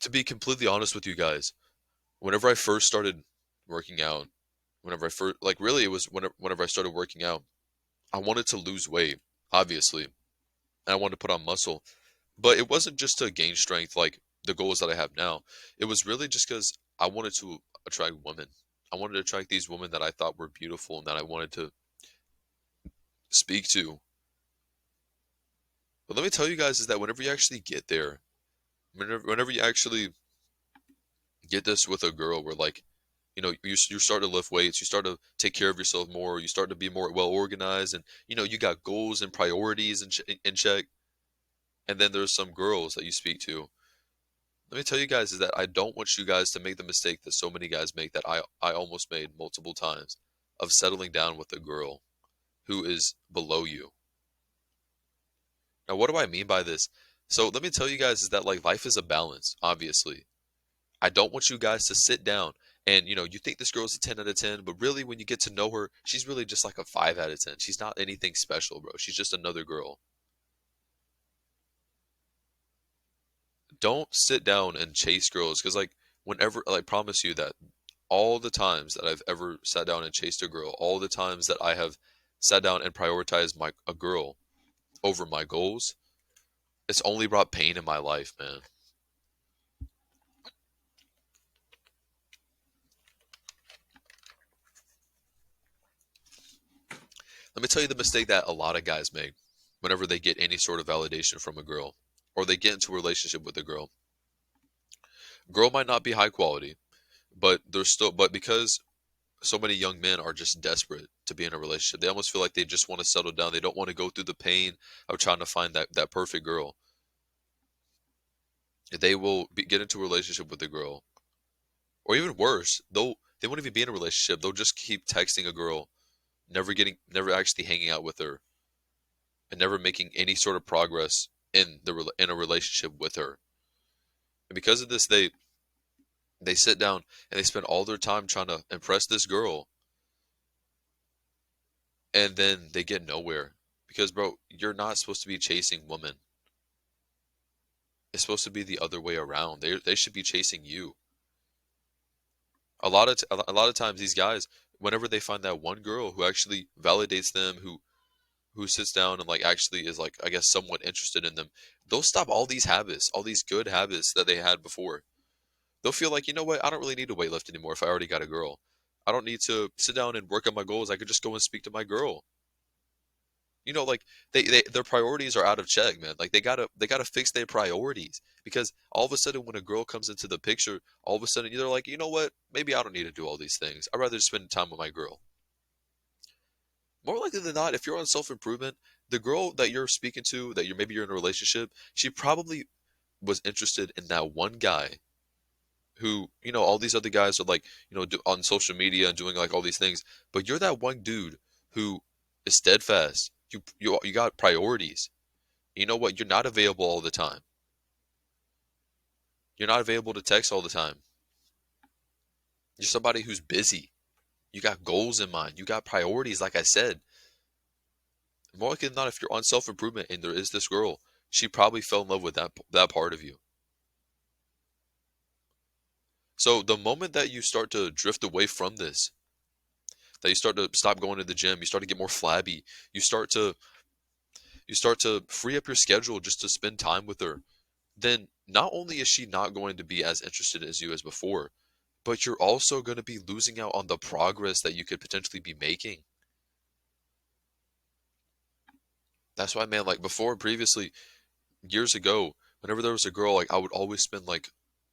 To be completely honest with you guys, whenever I first started working out, whenever I first, like really it was whenever I started working out, I wanted to lose weight, obviously, and I wanted to put on muscle. But it wasn't just to gain strength like the goals that I have now. It was really just because I wanted to attract women. I wanted to attract these women that I thought were beautiful and that I wanted to speak to. But let me tell you guys is that whenever you actually get there, whenever you actually get this with a girl where like, you start to lift weights, you start to take care of yourself more, you start to be more well organized, and you got goals and priorities in check. And then there's some girls that you speak to. Let me tell you guys is that I don't want you guys to make the mistake that so many guys make that I almost made multiple times of settling down with a girl who is below you. Now, what do I mean by this? So let me tell you guys is that like life is a balance, obviously. I don't want you guys to sit down and you think this girl's a 10 out of 10, but really when you get to know her, she's really just like a 5 out of 10. She's not anything special, bro. She's just another girl. Don't sit down and chase girls because like whenever like promise you that all the times that I've ever sat down and chased a girl, all the times that I have sat down and prioritized my a girl over my goals, it's only brought pain in my life, man. Let me tell you the mistake that a lot of guys make whenever they get any sort of validation from a girl or they get into a relationship with a girl. Girl might not be high quality, but because so many young men are just desperate to be in a relationship. They almost feel like they just want to settle down. They don't want to go through the pain of trying to find that perfect girl. They will get into a relationship with a girl, or even worse, they won't even be in a relationship. They'll just keep texting a girl, never actually hanging out with her, and never making any sort of progress in a relationship with her. And because of this, they sit down and they spend all their time trying to impress this girl, and then they get nowhere. Because, bro, you're not supposed to be chasing women. It's supposed to be the other way around. They should be chasing you. A lot of times these guys, whenever they find that one girl who actually validates them, who sits down and like actually is like I guess somewhat interested in them, they'll stop all these habits, all these good habits that they had before. They'll feel like, you know what, I don't really need to weightlift anymore if I already got a girl. I don't need to sit down and work on my goals. I could just go and speak to my girl. Like their priorities are out of check, man. Like they gotta fix their priorities because all of a sudden when a girl comes into the picture, all of a sudden they're like, you know what? Maybe I don't need to do all these things. I'd rather just spend time with my girl. More likely than not, if you're on self-improvement, the girl that you're speaking to, that you're in a relationship, she probably was interested in that one guy who, all these other guys are like, on social media and doing like all these things, but you're that one dude who is steadfast. You got priorities. You know what? You're not available all the time. You're not available to text all the time. You're somebody who's busy. You got goals in mind. You got priorities, like I said. More likely than not, if you're on self-improvement and there is this girl, she probably fell in love with that part of you. So the moment that you start to drift away from this, that you start to stop going to the gym, you start to get more flabby, you start to free up your schedule just to spend time with her, then not only is she not going to be as interested as you as before, but you're also going to be losing out on the progress that you could potentially be making. That's why, man, like before, previously, years ago, whenever there was a girl, like I would always spend like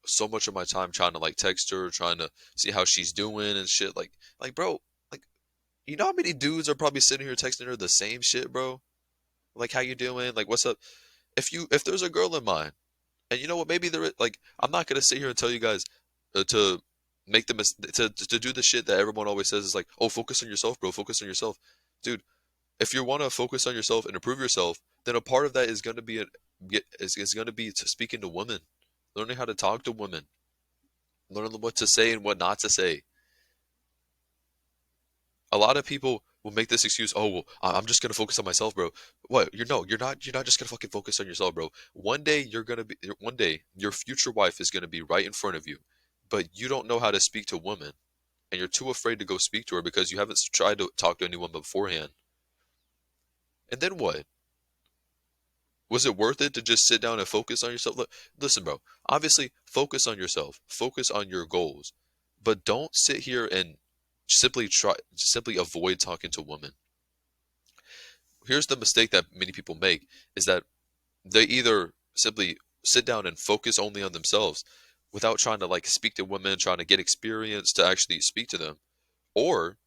so much of my time trying to like text her, trying to see how she's doing and shit. Like, bro, like, you know how many dudes are probably sitting here texting her the same shit, bro? Like, how you doing? Like, what's up? If there's a girl in mind, and you know what, maybe like I'm not gonna sit here and tell you guys to make the to do the shit that everyone always says is like, oh, focus on yourself, bro, focus on yourself, dude. If you want to focus on yourself and improve yourself, then a part of that is going to be is going to be to speaking to women, learning how to talk to women, learning what to say and what not to say. A lot of people will make this excuse. Oh, well, I'm just gonna focus on myself, bro. What? You're no, you're not. You're not just gonna fucking focus on yourself, bro. One day, your future wife is gonna be right in front of you, but you don't know how to speak to women, and you're too afraid to go speak to her because you haven't tried to talk to anyone beforehand. And then what? Was it worth it to just sit down and focus on yourself? Look, listen, bro. Obviously, focus on yourself. Focus on your goals, but don't sit here and simply avoid talking to women. Here's the mistake that many people make is that they either simply sit down and focus only on themselves without trying to like speak to women, trying to get experience to actually speak to them, or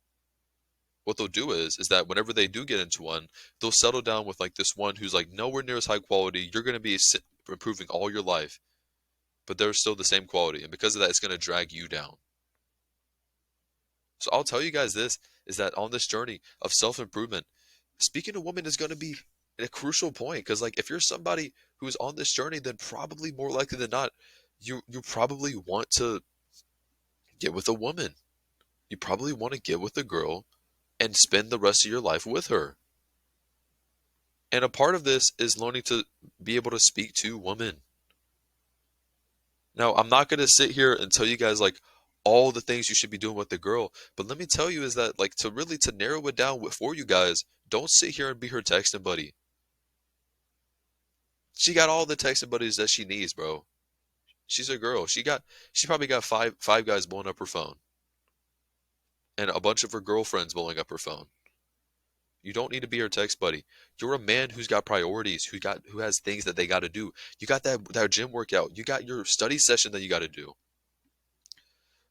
what they'll do is that whenever they do get into one, they'll settle down with like this one who's like nowhere near as high quality. You're going to be improving all your life, but they're still the same quality, and because of that, it's going to drag you down. So I'll tell you guys this is that on this journey of self-improvement, speaking to women is going to be a crucial point because like if you're somebody who's on this journey, then probably more likely than not, you probably want to get with a woman. You probably want to get with a girl and spend the rest of your life with her. And a part of this is learning to be able to speak to women. Now, I'm not going to sit here and tell you guys like all the things you should be doing with the girl, but let me tell you is that like to narrow it down for you guys, don't sit here and be her texting buddy. She got all the texting buddies that she needs, bro. She's a girl. She probably got five guys blowing up her phone and a bunch of her girlfriends blowing up her phone. You don't need to be her text buddy. You're a man who's got priorities, who has things that they got to do. You got that gym workout. You got your study session that you got to do.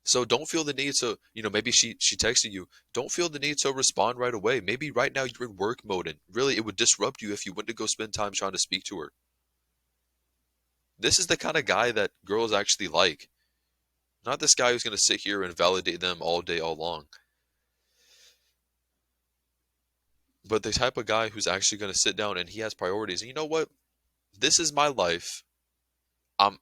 So don't feel the need to, maybe she texted you. Don't feel the need to respond right away. Maybe right now you're in work mode and really it would disrupt you if you went to go spend time trying to speak to her. This is the kind of guy that girls actually like. Not this guy who's going to sit here and validate them all day, all long. But the type of guy who's actually going to sit down and he has priorities. And you know what? This is my life.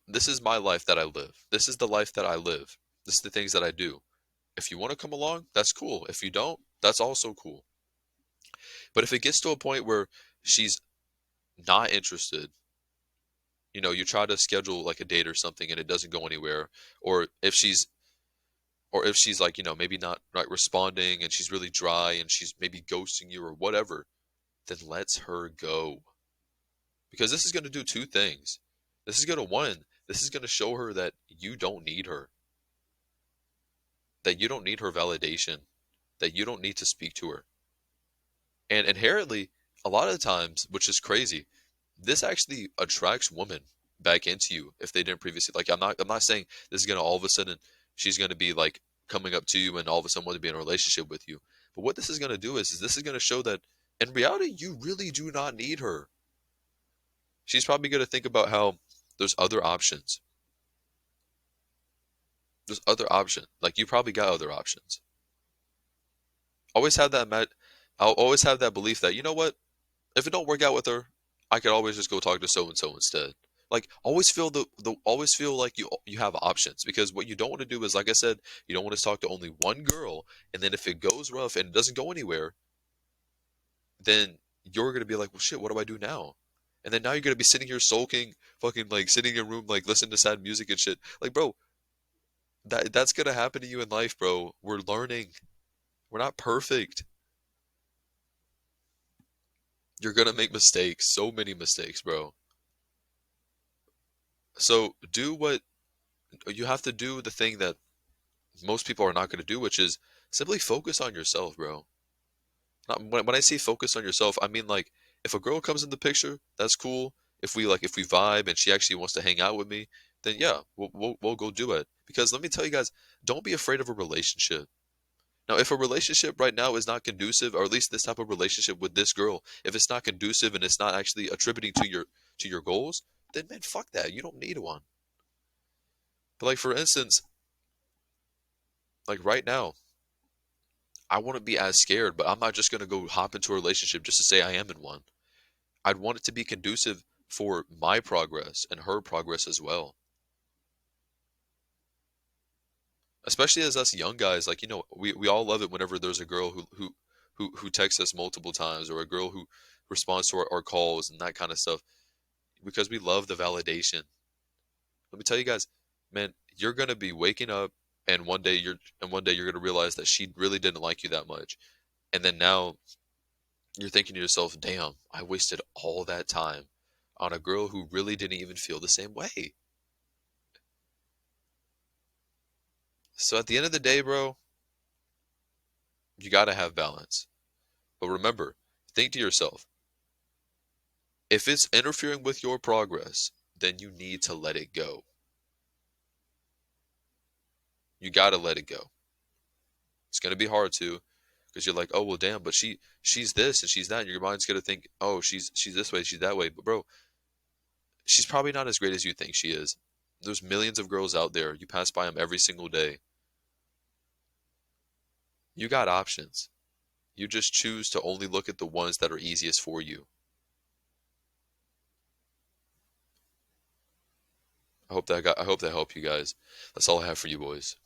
This is my life that I live. This is the life that I live. This is the things that I do. If you want to come along, that's cool. If you don't, that's also cool. But if it gets to a point where she's not interested, you try to schedule like a date or something and it doesn't go anywhere, or if she's like, maybe not responding and she's really dry and she's maybe ghosting you or whatever, then let's her go. Because this is going to do two things. This is going to show her that you don't need her, that you don't need her validation, that you don't need to speak to her. And inherently, a lot of the times, which is crazy, this actually attracts women back into you if they didn't previously. Like I'm not saying this is gonna all of a sudden she's gonna be like coming up to you and all of a sudden want to be in a relationship with you. But what this is gonna do is this is gonna show that in reality you really do not need her. She's probably gonna think about how there's other options. There's other options. Like you probably got other options. Always have that I'll always have that belief that you know what, if it don't work out with her, I could always just go talk to so and so instead. Like always feel the always feel like you have options because what you don't want to do is like I said, you don't want to talk to only one girl and then if it goes rough and it doesn't go anywhere, then you're gonna be like, well shit, what do I do now? And then now you're gonna be sitting here sulking, fucking like sitting in your room like listening to sad music and shit. Like bro, that's gonna happen to you in life, bro. We're learning. We're not perfect. You're gonna make mistakes, so many mistakes, bro. So do what you have to do the thing that most people are not going to do, which is simply focus on yourself, bro. When I say focus on yourself, I mean like if a girl comes in the picture, that's cool. If we vibe and she actually wants to hang out with me, then yeah, we'll go do it. Because let me tell you guys, don't be afraid of a relationship. Now, if a relationship right now is not conducive, or at least this type of relationship with this girl, if it's not conducive and it's not actually attributing to your goals, then man, fuck that. You don't need one. But like for instance, like right now, I wouldn't be as scared, but I'm not just going to go hop into a relationship just to say I am in one. I'd want it to be conducive for my progress and her progress as well. Especially as us young guys, like, we all love it whenever there's a girl who who texts us multiple times, or a girl who responds to our calls and that kind of stuff, because we love the validation. Let me tell you guys, man, you're gonna be waking up, and one day you're gonna realize that she really didn't like you that much, and then now you're thinking to yourself, damn, I wasted all that time on a girl who really didn't even feel the same way. So at the end of the day, bro, you gotta have balance. But remember, think to yourself, if it's interfering with your progress, then you need to let it go. You gotta let it go. It's gonna be hard to, because you're like, oh well, damn, but she's this and she's that, and your mind's gonna think, oh, she's this way, she's that way. But bro, she's probably not as great as you think she is. There's millions of girls out there. You pass by them every single day. You got options. You just choose to only look at the ones that are easiest for you. I hope that helped you guys. That's all I have for you boys.